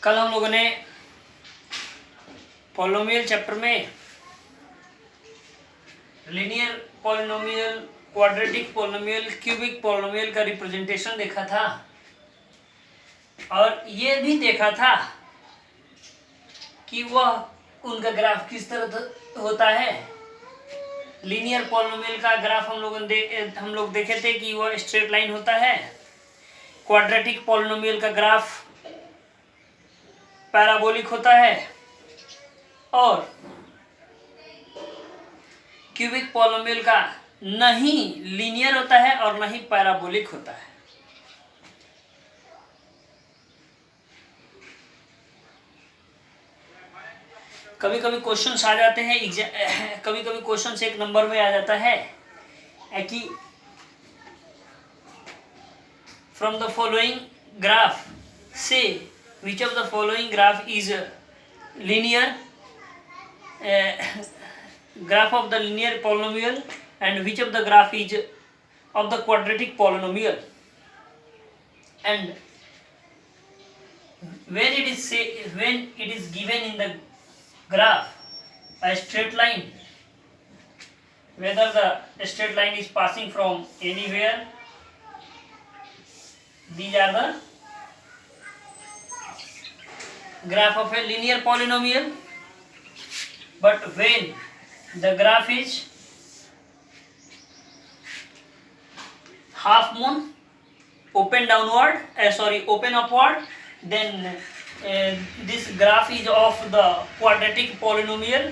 कल हम लोगों ने पॉलिनोमियल चैप्टर में linear polynomial, quadratic polynomial, cubic polynomial का रिप्रेजेंटेशन देखा था और ये भी देखा था कि वह उनका ग्राफ किस तरह होता है। लीनियर पॉलिनोमियल का ग्राफ हम लोग देखे थे कि वह स्ट्रेट लाइन होता है। क्वाड्रेटिक पॉलिनोमियल का ग्राफ पैराबोलिक होता है और क्यूबिक पॉलिनोमियल का न ही लीनियर होता है और न ही पैराबोलिक होता है। कभी कभी क्वेश्चंस आ जाते हैं, कभी कभी क्वेश्चंस एक नंबर में आ जाता है कि फ्रॉम द फॉलोइंग ग्राफ से which of the following graph is linear, graph of the linear polynomial, and which of the graph is of the quadratic polynomial. And when it is given in the graph a straight line, whether the straight line is passing from anywhere, these are the graph of a linear polynomial. But when the graph is half moon, open upward, then this graph is of the quadratic polynomial.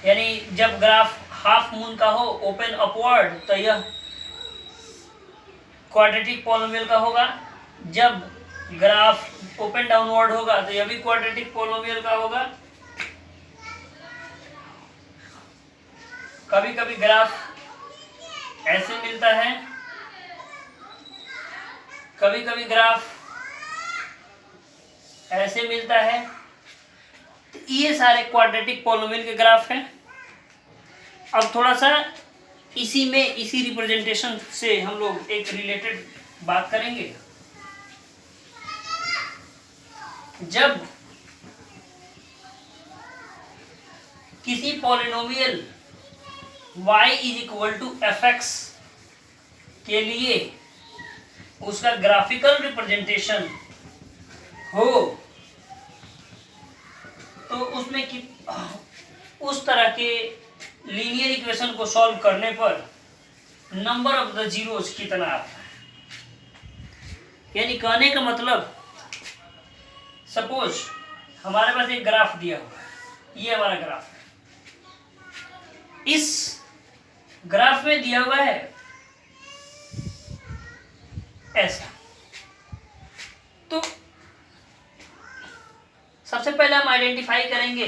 यानी जब graph half moon का हो, open upward, तो यह quadratic polynomial का होगा। जब graph open downward होगा तो यह भी क्वाड्रेटिक पॉलिनोमियल का होगा। कभी कभी ग्राफ ऐसे मिलता है, कभी कभी ग्राफ ऐसे मिलता है। तो ये सारे क्वाड्रेटिक पॉलिनोमियल के ग्राफ हैं। अब थोड़ा सा इसी रिप्रेजेंटेशन से हम लोग एक रिलेटेड बात करेंगे। जब किसी polynomial y is equal to fx के लिए उसका ग्राफिकल रिप्रेजेंटेशन हो, तो उसमें उस तरह के लीनियर इक्वेशन को सॉल्व करने पर नंबर ऑफ द जीरोस कितना आता है। यानी कहने का मतलब, सपोज हमारे पास एक ग्राफ दिया हुआ है, ये हमारा ग्राफ है। इस ग्राफ में दिया हुआ है ऐसा। तो सबसे पहले हम आइडेंटिफाई करेंगे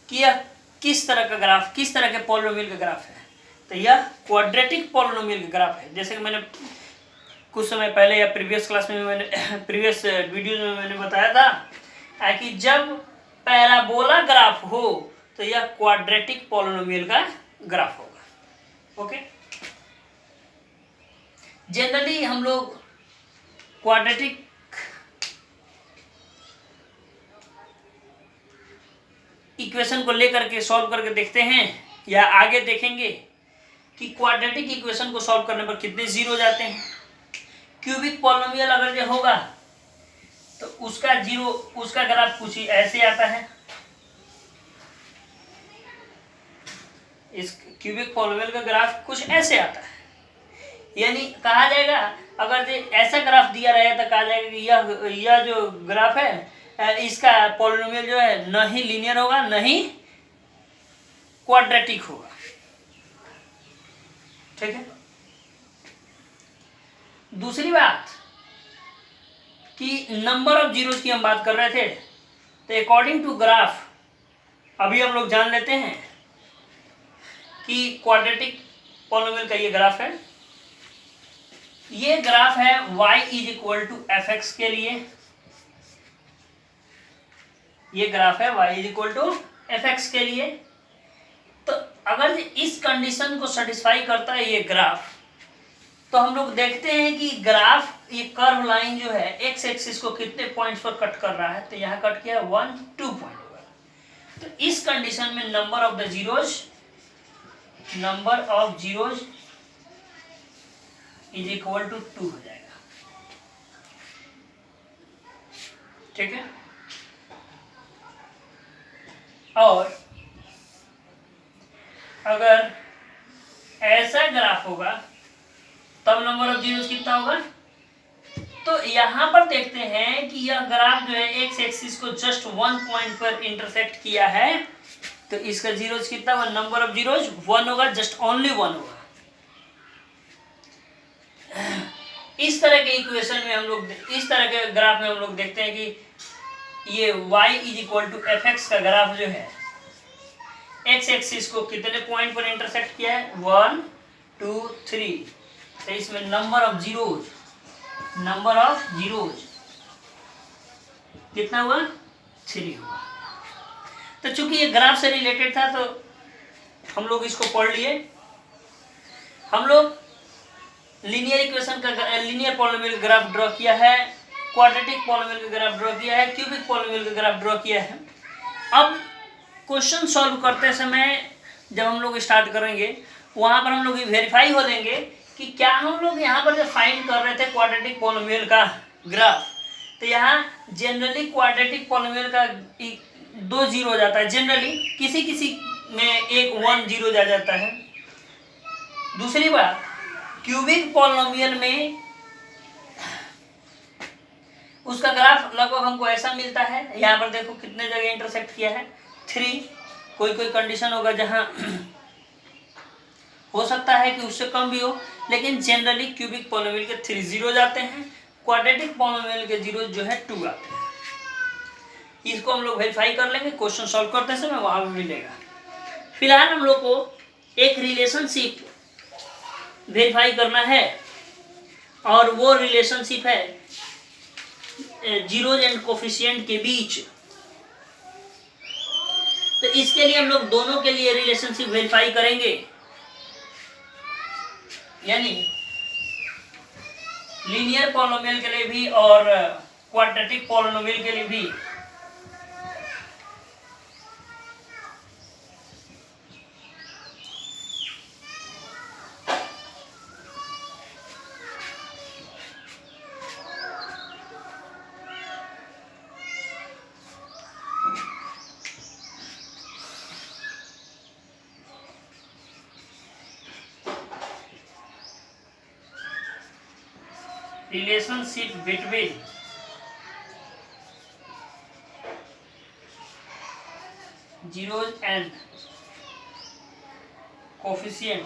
कि यह किस तरह का ग्राफ, किस तरह के पॉलिनोमियल का ग्राफ है। तो यह क्वाड्रेटिक पॉलिनोमियल का ग्राफ है। जैसे कि मैंने कुछ समय पहले या प्रीवियस वीडियो में मैंने बताया था कि जब पैराबोला ग्राफ हो तो यह क्वाड्रेटिक पॉलिनोमियल का ग्राफ होगा। ओके, जनरली हम लोग क्वाड्रेटिक इक्वेशन को लेकर के सॉल्व करके देखते हैं, या आगे देखेंगे कि क्वाड्रेटिक इक्वेशन को सॉल्व करने पर कितने जीरो जाते हैं। क्यूबिक पॉलिनोमियल अगर जो होगा तो उसका ग्राफ कुछ ही ऐसे आता है। इस क्यूबिक पॉलिनोमियल का ग्राफ कुछ ऐसे आता है। यानी कहा जाएगा, अगर ऐसा ग्राफ दिया रहे तो कहा जाएगा कि यह जो ग्राफ है इसका पॉलिनोमियल जो है न ही लीनियर होगा न ही क्वाड्रेटिक होगा। ठीक है। दूसरी बात कि नंबर ऑफ जीरोस की हम बात कर रहे थे, तो अकॉर्डिंग टू ग्राफ अभी हम लोग जान लेते हैं कि क्वाड्रेटिक पॉलिनोमियल का ये ग्राफ है। ये ग्राफ है y is equal to fx के लिए। ये ग्राफ है y is equal to fx के लिए। तो अगर इस कंडीशन को सेटिस्फाई करता है ये ग्राफ, तो हम लोग देखते हैं कि ग्राफ ये कर्व लाइन जो है एक्स एक्सिस को कितने पॉइंट्स पर कट कर रहा है, तो यहाँ कट किया 1 2 पॉइंट होगा। तो इस कंडीशन में number of zeros is equal to 2 हो जाएगा। ठीक है, और अगर ऐसा ग्राफ होगा तब नंबर ऑफ जीरोस कितना होगा। तो यहां पर देखते हैं कि यह ग्राफ जो है एक्स एक्सिस को जस्ट 1 पॉइंट पर इंटरसेक्ट किया है, तो इसका जीरोस कितना होगा, नंबर ऑफ जीरोस 1 होगा, जस्ट ओनली 1 होगा। इस तरह के इक्वेशन में हम लोग, इस तरह के ग्राफ में हम लोग देखते हैं कि ये y is equal to f x का ग्राफ जो है एक्स एक्सिस को कितने पॉइंट पर इंटरसेक्ट किया है, 1 2 3। तो इसमें नंबर ऑफ जीरोज कितना हुआ, 3 हुआ। तो चूंकि ये ग्राफ से रिलेटेड था तो हम लोग इसको पढ़ लिए। हम लोग लीनियर इक्वेशन का, लीनियर पॉलिनोमियल का ग्राफ ड्रॉ किया है, क्वाड्रेटिक पॉलिनोमियल का ग्राफ ड्रॉ किया है, क्यूबिक पॉलिनोमियल का ग्राफ ड्रॉ किया है। अब क्वेश्चन सॉल्व करते समय जब हम लोग स्टार्ट करेंगे वहां पर हम लोग वेरीफाई हो लेंगे कि क्या हम लोग यहाँ पर जो फाइंड कर रहे थे क्वाड्रेटिक पॉलिनोमियल का ग्राफ, तो यहाँ जनरली क्वाड्रेटिक पॉलिनोमियल का 2 जीरो हो जाता है, जनरली किसी किसी में 1 जीरो जा जाता है। दूसरी बात, क्यूबिक पॉलिनोमियल में उसका ग्राफ लगभग हमको ऐसा मिलता है, यहाँ पर देखो कितने जगह इंटरसेक्ट किया है, 3। कोई कंडीशन होगा जहां हो सकता है कि उससे कम भी हो, लेकिन जनरली क्यूबिक पॉलिनोमियल के 3 जीरो जाते हैं, क्वाड्रेटिक पॉलिनोमियल के जीरो जो है 2 आते हैं। इसको हम लोग वेरीफाई कर लेंगे, क्वेश्चन सॉल्व करते समय वहां भी मिलेगा। फिलहाल हम लोग को एक रिलेशनशिप वेरीफाई करना है, और वो रिलेशनशिप है जीरोज एंड कोफिशिएंट के बीच। तो इसके लिए हम लोग दोनों के लिए रिलेशनशिप वेरीफाई करेंगे, यानी लीनियर पॉलिनोमियल के लिए भी और क्वाड्रेटिक पॉलिनोमियल के लिए भी। Relationship between zeros and coefficient,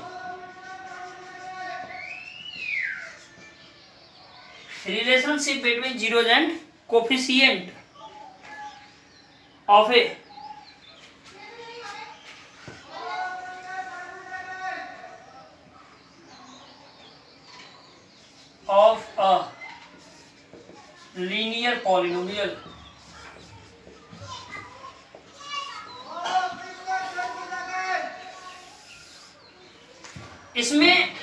relationship between zeros and coefficient of a linear polynomial इसमें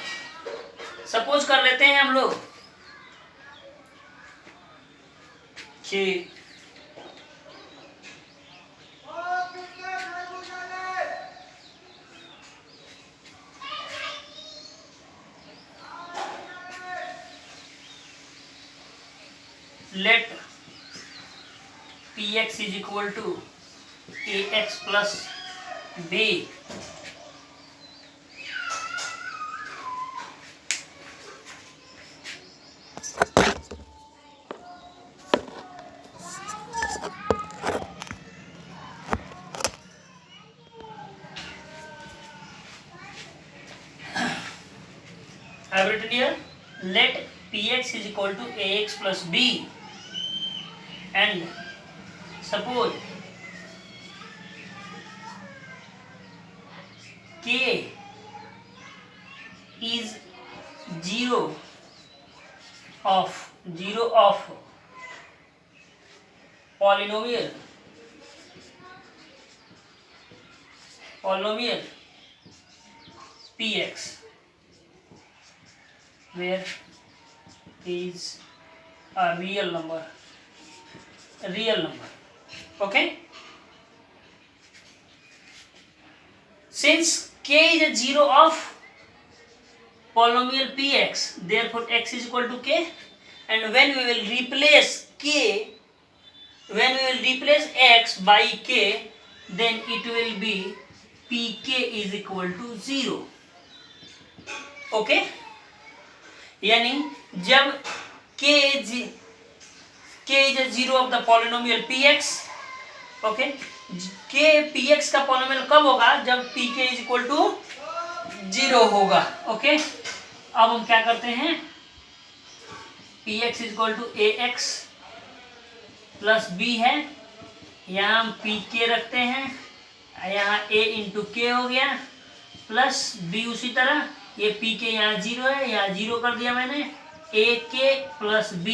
सपोज कर लेते हैं हम लोग कि let px is equal to ax plus b, I have written here let px is equal to ax plus b, and suppose k is zero of polynomial px, where is a real number, okay. Since k is a zero of polynomial px, therefore x is equal to k, and when we will replace x by k, then it will be pk is equal to 0, okay. यानी जब k is a zero of the polynomial px, okay, k px का polynomial कब होगा, जब pk is equal to 0 होगा, okay. अब हम क्या करते हैं, px is equal to ax plus b है, यहाँ हम pk रखते हैं, यहाँ a इंटू k हो गया, प्लस b उसी तरह, ये pk यहाँ 0 है, यहाँ 0 कर दिया मैंने, ak प्लस b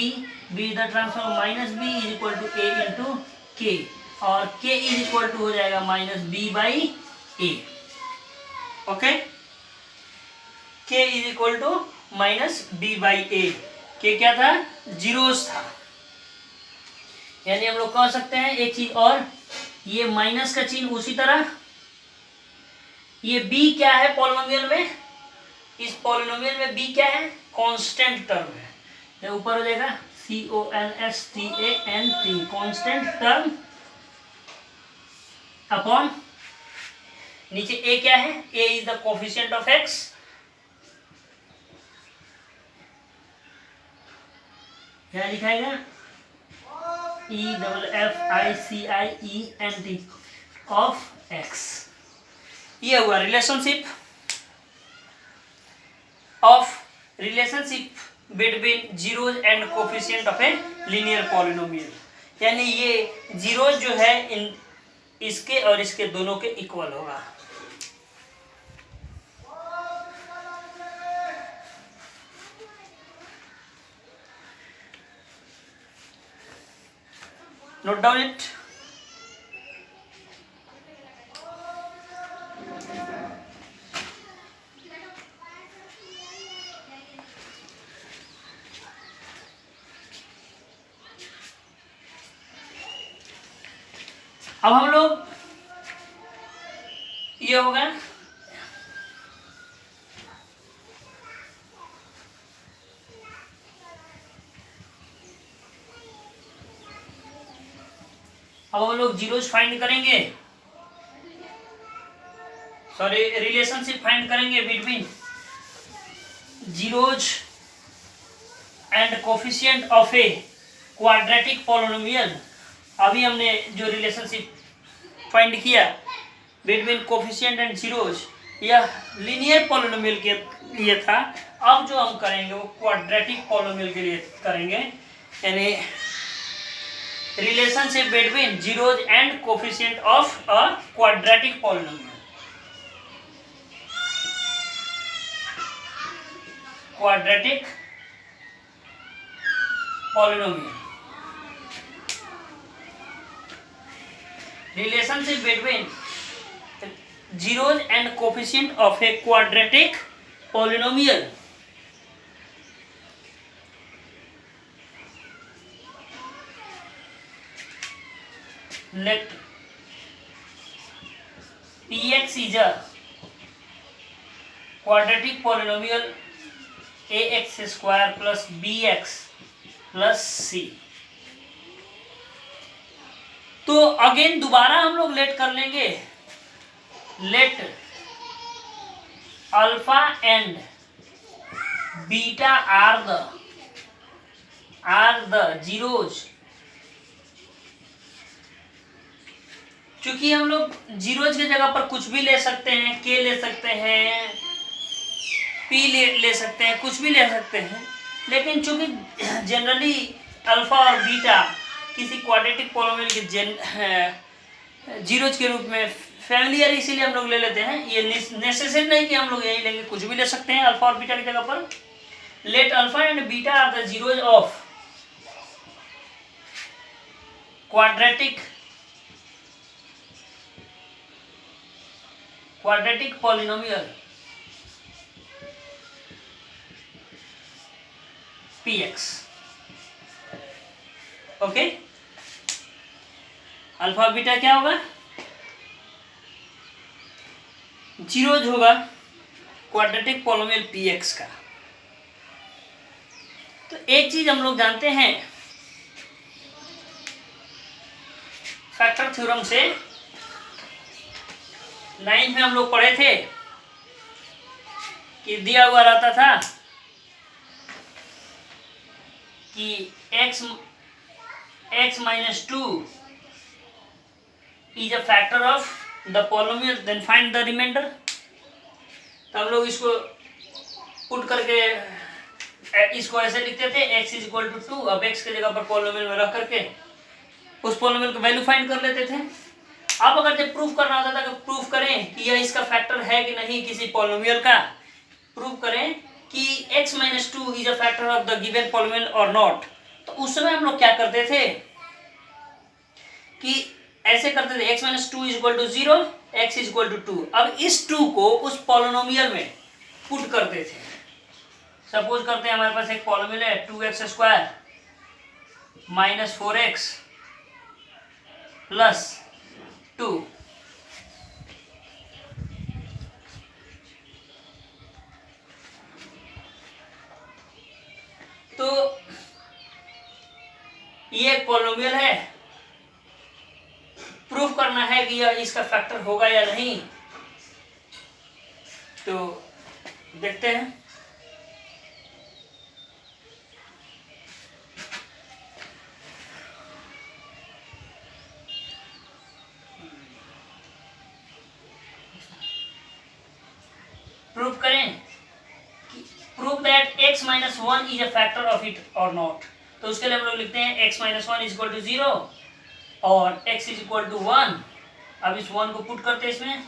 इधर transfer minus b is equal to a into k, और k इज इक्वल टू हो जाएगा minus b by a, okay. k is equal to minus b by a, k क्या था, जीरोस था, यानी हम लोग कह सकते हैं एक चीज और, ये माइनस का चिन्ह उसी तरह, ये b क्या है पॉलिनोमियल में, इस पॉलिनोमियल में b क्या है, कांस्टेंट टर्म है, ये ऊपर हो जाएगा constant, कांस्टेंट टर्म, अपॉन नीचे a क्या है, a is the coefficient of x, क्या लिखाएगा, EFFICIENT ऑफ x, ये हुआ relationship between zeros and coefficient of a linear polynomial, यानी ये जीरोज जो है इन इसके और इसके दोनों के इक्वल होगा। Note down it. अब हम लोग ये होगा अब हम लोग जीरोज फाइंड करेंगे, सॉरी रिलेशनशिप फाइंड करेंगे between zeros and coefficient of a quadratic polynomial. अभी हमने जो रिलेशनशिप फाइंड किया बिटवीन कोफिशिएंट एंड जीरोज, यह लीनियर पॉलिनोमियल के लिए था, अब जो हम करेंगे वो क्वाड्रेटिक पॉलिनोमियल के लिए करेंगे, यानी relationship between zeros and coefficient of a quadratic polynomial. Quadratic polynomial, relationship between zeros and coefficient of a quadratic polynomial। Let px is a quadratic polynomial ax square plus bx plus c। तो again दोबारा हम लोग let कर लेंगे, let alpha and beta are the zeros. चूंकि हम लोग zeros की जगह पर कुछ भी ले सकते हैं, के ले सकते हैं, पी ले सकते हैं, कुछ भी ले सकते हैं, लेकिन चूंकि जनरली अल्फा और बीटा किसी क्वाड्रेटिक पॉलिनोमियल के जीरोज के रूप में फैमिलियर, इसीलिए हम लोग ले लेते हैं। ये नेसेसरी नहीं कि हम लोग यही लेंगे, कुछ भी ले सकते हैं अल्फा और बीटा की जगह पर। Let alpha and beta are the zeros of quadratic polynomial px। Okay, alpha beta क्या होगा, जीरोज होगा क्वाड्रेटिक पॉलिनोमियल px का। तो एक चीज हम लोग जानते हैं फैक्टर थ्योरम से, 9th में हम लोग पढ़े थे कि दिया हुआ रहता था कि x minus 2 is a factor of the polynomial, then find the remainder। तो हम लोग इसको पुट करके इसको ऐसे लिखते थे, x इज इक्वल टू 2, अब x के जगह पर पॉलिनोमियल में रख करके उस पॉलिनोमियल का वैल्यू फाइंड कर लेते थे। अब अगर जब प्रूफ करना होता था कि प्रूफ करें कि यह इसका फैक्टर है कि नहीं, किसी पॉलिनोमियल का प्रूफ करें कि x minus 2 is a factor of the given polynomial और नॉट, तो उस समय हम लोग क्या करते थे कि ऐसे करते थे, x minus 2 is equal to 0, x is equal to 2। अब इस 2 को उस पॉलिनोमियल में पुट करते थे। सपोज करते हैं हमारे पास एक पॉलिनोमियल है 2x square minus 4x plus 2। तो ये एक पॉलिनोमियल है, प्रूफ करना है कि यह इसका फैक्टर होगा या नहीं। तो देखते हैं। प्रूफ करें, proof that x minus 1 is a factor of it or not. तो उसके लिए हम लोग लिखते हैं x minus 1 is equal to 0 और x इज इक्वल टू 1। अब इस 1 को पुट करते हैं इसमें,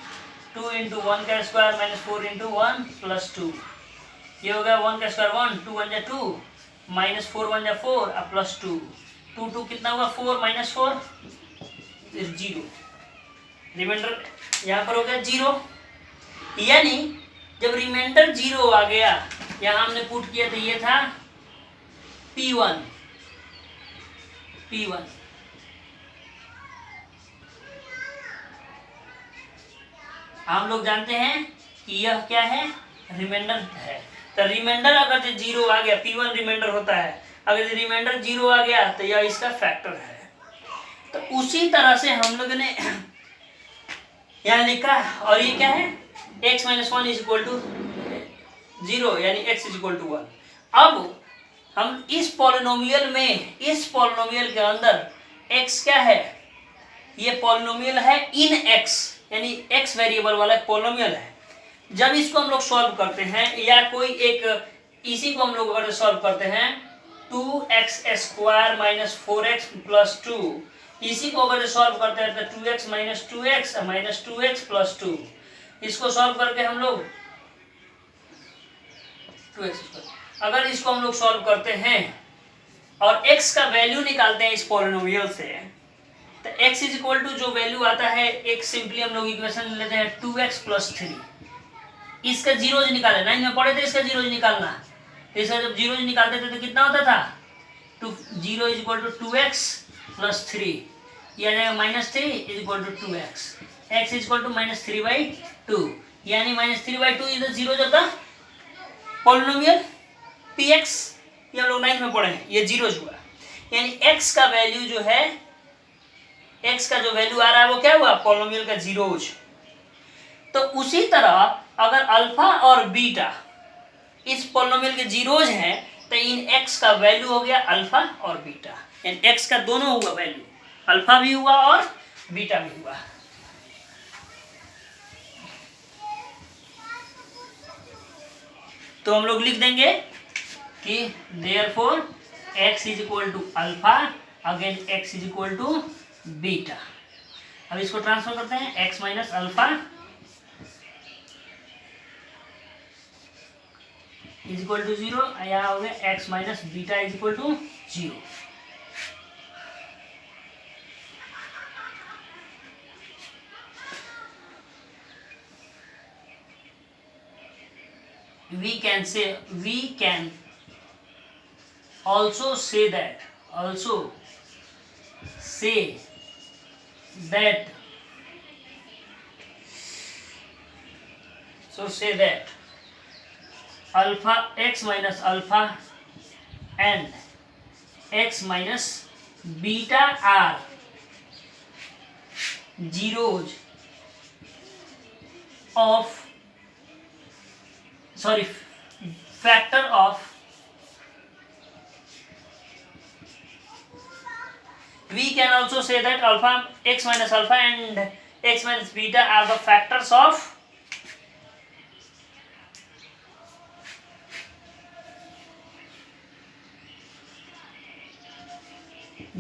2 इंटू 1 का स्क्वायर माइनस 4 इंटू 1 प्लस 2। ये हो गया 1 का स्क्वायर 1, 2 1 जा 2, माइनस 4 1 जा 4 अब प्लस 2, 2 2 कितना हुआ 4 माइनस 4 0। रिमाइंडर यहाँ पर हो गया 0। यानी जब रिमाइंडर 0 आ गया, यहाँ हमने पुट किया तो ये था P1। हम लोग जानते हैं कि यह क्या है, रिमाइंडर है। तो रिमाइंडर अगर जो 0 आ गया, P1 रिमाइंडर होता है, अगर रिमाइंडर 0 आ गया तो यह इसका फैक्टर है। तो उसी तरह से हम लोग ने यहाँ लिखा, और ये क्या है, x minus 1 is equal to 0 यानी x इज इक्वल टू 1। अब हम इस पॉलिनोमियल में, इस पॉलिनोमियल के अंदर x क्या है, ये पॉलिनोमियल है इन x, यानी x वेरिएबल वाला पॉलिनोमियल है। जब इसको हम लोग सॉल्व करते हैं, या कोई एक, इसी को हम लोग अगर सॉल्व करते हैं 2x square minus 4x plus 2, इसी को अगर सॉल्व करते हैं तो 2x minus 2x minus 2x plus 2, इसको सॉल्व करके हम लोग 2x, अगर इसको हम लोग सॉल्व करते हैं और x का वैल्यू निकालते हैं इस पॉलिनोमियल से, तो x इज इक्वल टू जो वैल्यू आता है, एक सिंपली हम लोग इक्वेशन लेते हैं 2x प्लस 3। इसका जीरोज निकाले, 9 में पढ़े थे इसका जीरोज निकालना। इसका जब जीरोज निकालते थे तो कितना होता था, 0 is equal to 2x plus 3, ये आ जाएगा minus 3 is equal to 2x, x is equal to minus 3/2, यानी minus 3/2 is the zeros of the polynomial px। ये हम लोग 9 में पढ़े हैं, ये जीरोज हुआ, यानी x का वैल्यू जो है, x का जो वैल्यू आ रहा है वो क्या हुआ, पॉलिनोमियल का जीरोज। तो उसी तरह अगर अल्फा और बीटा इस पॉलिनोमियल के जीरोज हैं, तो इन x का वैल्यू हो गया अल्फा और बीटा, यानी x का दोनों हुआ वैल्यू, अल्फा भी हुआ और बीटा भी हुआ। तो हम लोग लिख देंगे कि therefore x is equal to alpha, again x is equal to beta. अब इसको ट्रांसफर करते हैं, x minus alpha is equal to 0, यहाँ हो गया x minus beta is equal to 0। we can also say that say that alpha x minus alpha and x minus beta are zeros of factor of we can also say that alpha x minus alpha and x minus beta are the factors of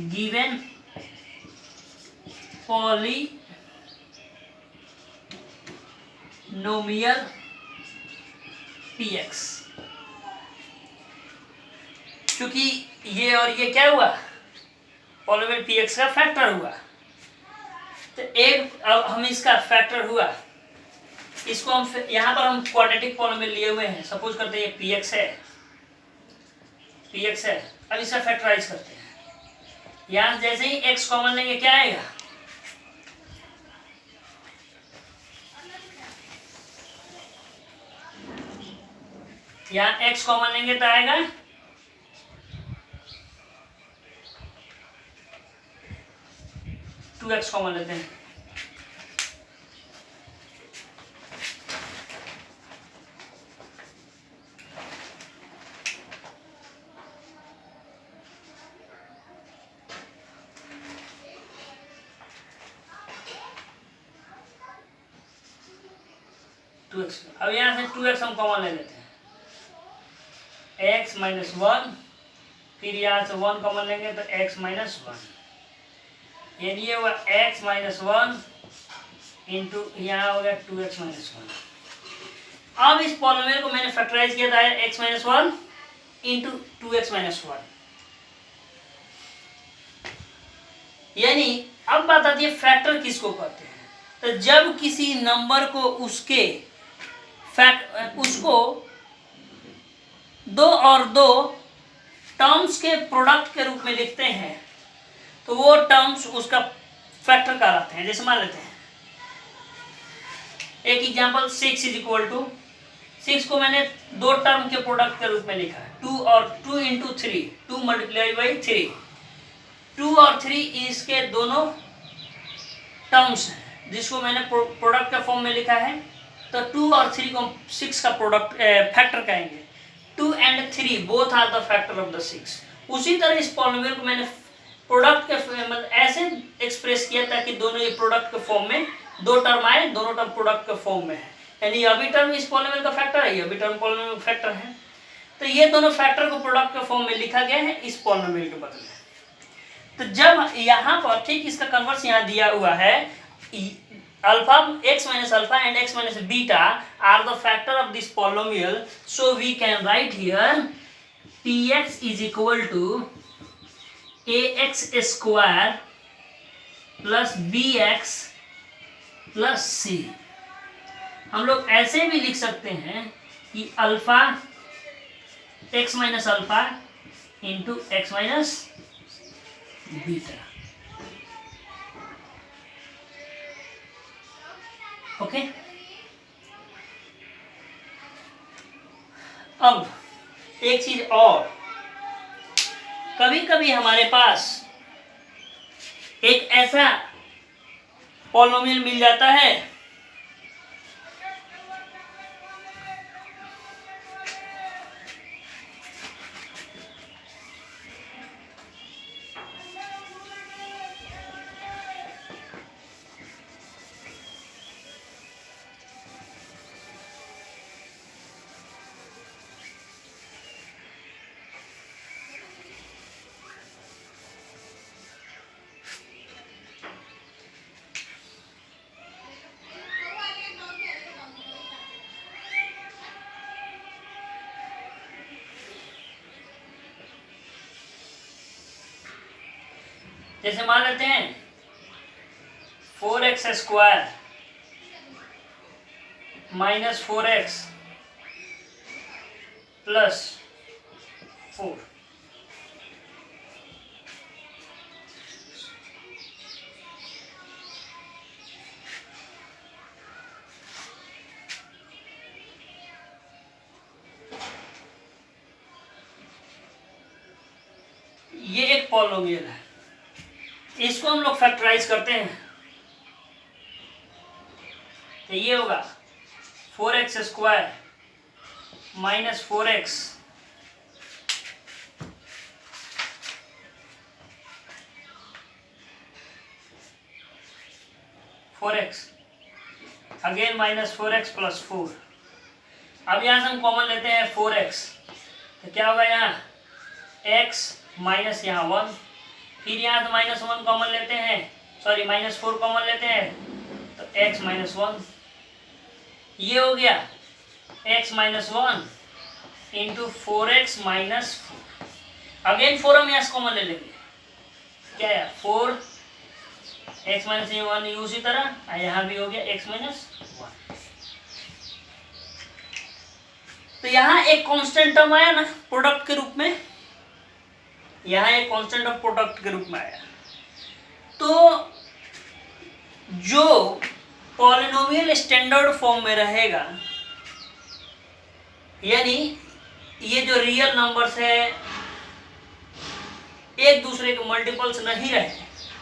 given polynomial px। क्योंकि ये और ये क्या हुआ, polynomial px का factor हुआ, तो एक अब हम इसका फैक्टर हुआ, इसको हम यहाँ पर हम क्वाड्रेटिक पॉलिनोमियल लिए हुए हैं, सपोज करते हैं ये px है, अब इसका फैक्टराइज करते हैं। यहाँ जैसे ही x कॉमन लेंगे क्या आएगा, यहाँ x कॉमन लेंगे तो आएगा 2x कॉमन लेते हैं, अब यहाँ से 2x हम कॉमन ले लेते हैं, x माइनस 1, फिर यहाँ से 1 कॉमन लेंगे तो x माइनस 1, यानी ये हुआ x माइनस 1 इंटू यहाँ हो गया 2x माइनस 1। अब इस पॉलिनोमियल को मैंने फैक्टराइज किया था x minus 1 into 2x minus 1, यानी अब बात आती है फैक्टर किसको कहते हैं। तो जब किसी नंबर को उसको दो और दो टर्म्स के प्रोडक्ट के रूप में लिखते हैं तो वो टर्म्स उसका फैक्टर कहलाते हैं। जैसे मान लेते हैं एक एग्जांपल 6 इज इक्वल टू 6 को मैंने दो टर्म के प्रोडक्ट के रूप में लिखा है, 2 और 2 इंटू 3, 2 मल्टीप्लाई बाई 3, 2 और 3 इसके दोनों टर्म्स हैं जिसको मैंने प्रोडक्ट के फॉर्म में लिखा है, तो 2 और 3 को 6 का प्रोडक्ट फैक्टर कहेंगे। 2 and 3 both are the factor of the 6। उसी तरह इस पॉलिनोमियल को मैंने प्रोडक्ट के मतलब ऐसे एक्सप्रेस किया ताकि दोनों ये प्रोडक्ट के फॉर्म में दो टर्म आए, दोनों टर्म प्रोडक्ट के फॉर्म में है, यानी यह भी टर्म इस पॉलिनोमियल का फैक्टर है, यह भी टर्म पॉलिनोमियल का फैक्टर है, तो ये दोनों फैक्टर को प्रोडक्ट के फॉर्म में लिखा गया है इस पॉलिनोमियल के बदले। तो जब यहाँ पर ठीक इसका कन्वर्स यहाँ दिया हुआ है, alpha x minus alpha and x minus beta are the factor of this polynomial, so we can write here px is equal to ax square plus bx plus c। हम लोग ऐसे भी लिख सकते हैं कि alpha x minus alpha into x minus beta. Okay, अब एक चीज और, कभी कभी हमारे पास एक ऐसा पॉलिनोमियल मिल जाता है जैसे मान लेते हैं 4x square minus 4x plus 4, ये एक पॉलिनोमियल है, इसको हम लोग फैक्टराइज करते हैं तो ये होगा 4x square minus 4x again minus 4x plus 4। अब यहाँ से हम कॉमन लेते हैं 4x, तो क्या होगा यहाँ x माइनस यहाँ 1, फिर यहाँ से माइनस 1 कॉमन लेते हैं, सॉरी माइनस 4 कॉमन लेते हैं तो x माइनस 1, ये हो गया x minus 1 into 4x minus 4। Again 4 हम यहाँ से कॉमन ले लेंगे, क्या है 4 x माइनस 1 यू उसी तरह, यहाँ भी हो गया x माइनस 1। तो यहाँ एक कांस्टेंट टर्म आया ना प्रोडक्ट के रूप में, यहाँ एक कांस्टेंट ऑफ प्रोडक्ट के रूप में आया। तो जो पॉलिनोमियल स्टैंडर्ड फॉर्म में रहेगा, यानी ये जो रियल नंबर्स है एक दूसरे के मल्टीपल्स नहीं रहे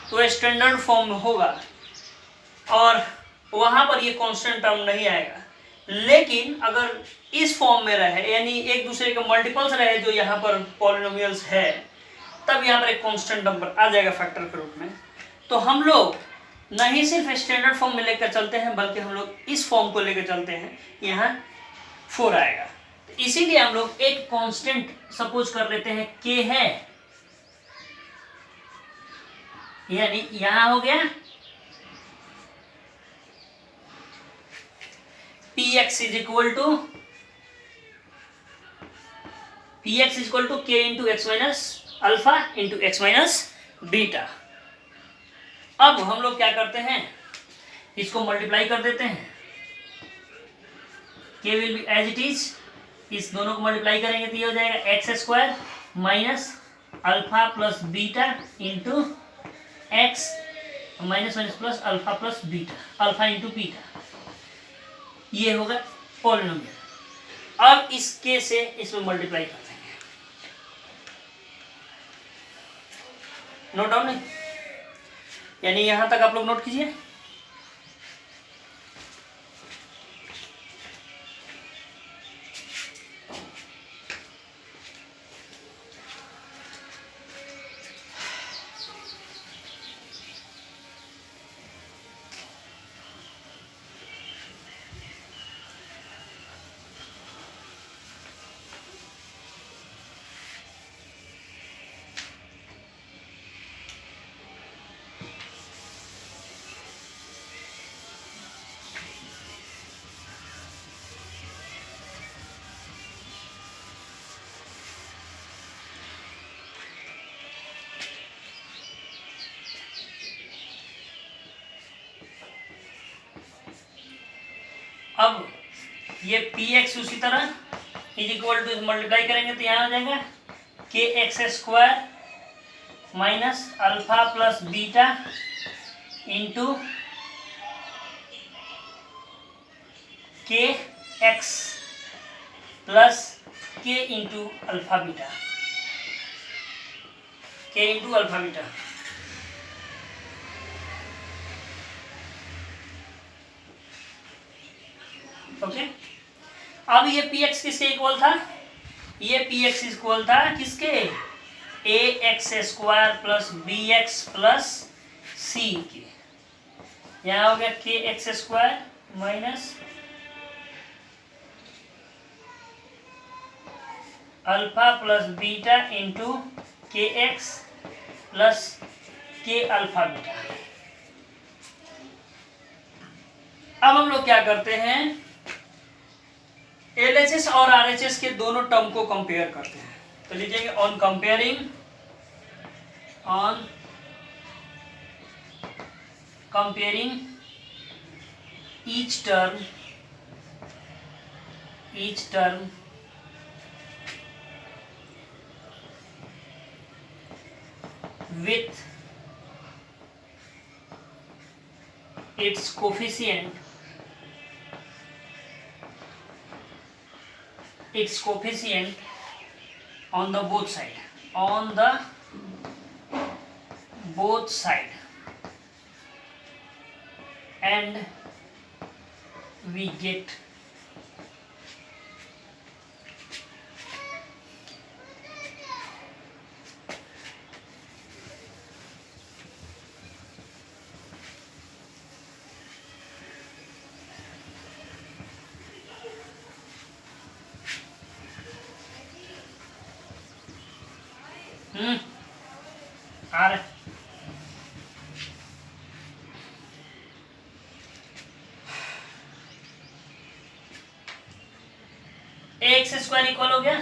तो स्टैंडर्ड फॉर्म में होगा और वहां पर ये कांस्टेंट टर्म नहीं आएगा। लेकिन अगर इस फॉर्म में रहे, यानी एक दूसरे के मल्टीपल्स रहे जो यहाँ पर पॉलिनोमियल्स है, तब यहाँ पर एक कांस्टेंट नंबर आ जाएगा फैक्टर के रूप में। तो हम लोग नहीं सिर्फ स्टैंडर्ड फॉर्म में लेकर चलते हैं, बल्कि हम लोग इस फॉर्म को लेकर चलते हैं, यहाँ 4 आएगा। तो इसीलिए हम लोग एक कांस्टेंट सपोज कर लेते हैं k है, यानी यहाँ हो गया px is equal to k into x minus alpha into x minus beta. अब हम लोग क्या करते हैं, इसको मल्टीप्लाई कर देते हैं, k will be as it is, इस दोनों को मल्टीप्लाई करेंगे तो ये हो जाएगा x square minus alpha plus beta into x minus minus plus alpha plus beta, alpha into beta, ये होगा पॉलिनोमियल। अब इस k से इसमें मल्टीप्लाई कर देंगे, नोट डाउन नहीं, यानी यहां तक आप लोग नोट कीजिए। अब ये px उसी तरह इज इक्वल टू मल्टीप्लाई करेंगे तो यहाँ आ जाएगा के x square minus alpha plus beta into k x plus के into alpha beta, k into alpha beta. Okay, अब ये px किसके इक्वल था, ये px इक्वल था किसके, a x square plus b x plus c के। यहाँ हो गया k x square minus alpha plus beta into k x plus k alpha beta. अब हम लोग क्या करते हैं, LHS और RHS के दोनों टर्म को कंपेयर करते हैं। तो लीजिए on comparing each term with its coefficient on the both side, on the both side and we get आ रहा एक्स स्क्वायर इक्वल हो गया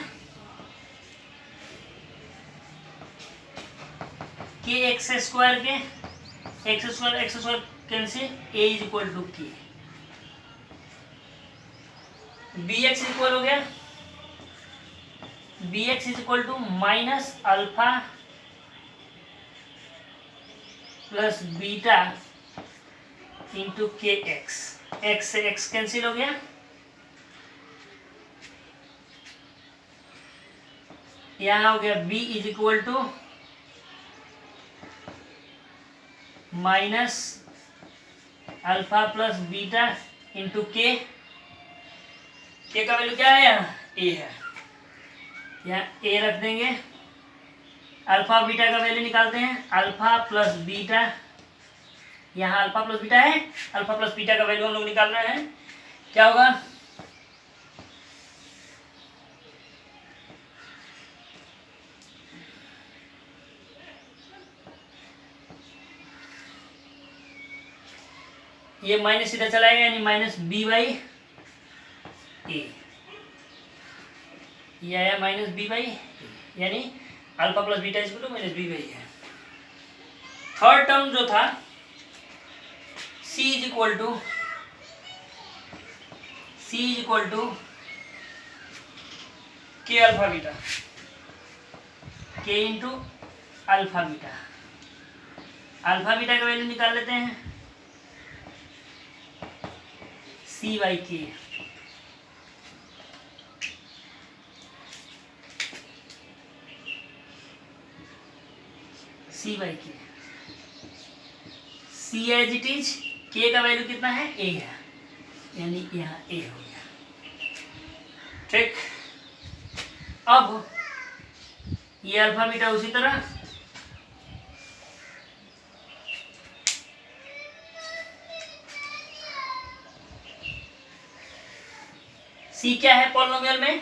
k x square k x square cancel a is equal to k b x equal हो गया b x is equal to minus alpha plus beta into k x से x cancel हो गया यहाँ हो गया b is equal to minus alpha plus beta into k का value क्या है यहाँ a है यहाँ a रख देंगे अल्फा बीटा का वैल्यू निकालते हैं अल्फा प्लस बीटा यहाँ अल्फा प्लस बीटा है अल्फा प्लस बीटा का वैल्यू हम लोग निकाल रहे हैं क्या होगा ये माइनस सीधा चलाएगा यानी माइनस बी बाई ए ये आया माइनस बी बाई यानी alpha plus beta is equal to minus b by है थर्ड टर्म जो था c is equal to k alpha beta k into alpha beta का वैल्यू निकाल लेते हैं c by k c by k c as it is k का value कितना है a है यानी यहाँ a हो गया ठीक अब ये अल्फा बीटा उसी तरह c क्या है पॉलिनोमियल में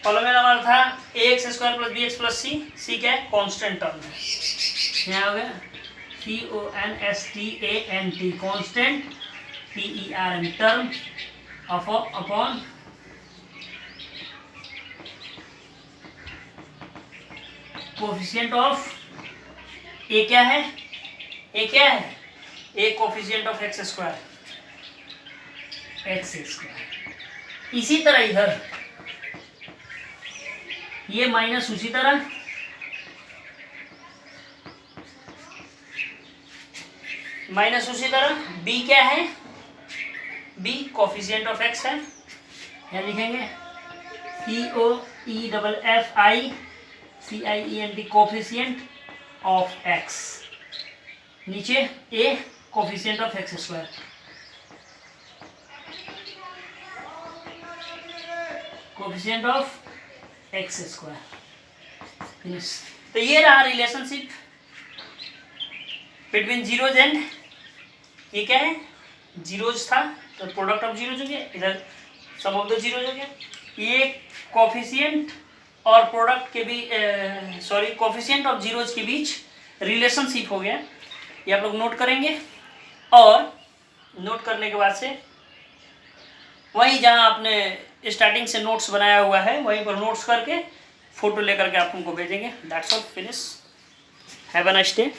पॉलिनोमियल हमारा था ax square plus bx plus c क्या है कांस्टेंट टर्म है यहाँ हो गया CONSTANT constant TERM term upon coefficient of a क्या है a coefficient of x square इसी तरह इधर ये माइनस उसी तरह b क्या है b कोफिशिएंट ऑफ x है यहाँ लिखेंगे COEFFICIENT कोफिशिएंट ऑफ x नीचे a coefficient of x square coefficient of x square finish तो ये रहा रिलेशनशिप बिटवीन जीरोज एंड ये क्या है जीरोज था तो प्रोडक्ट ऑफ जीरोज हो गया इधर सम ऑफ द जीरोज हो गया ये कोफिशिएंट और प्रोडक्ट के भी कोफिशिएंट ऑफ जीरोज के बीच रिलेशनशिप हो गया ये आप लोग नोट करेंगे और नोट करने के बाद से वहीं जहाँ आपने स्टार्टिंग से नोट्स बनाया हुआ है वहीं पर नोट्स करके फोटो लेकर के आप उनको भेजेंगे that's all finish have a nice day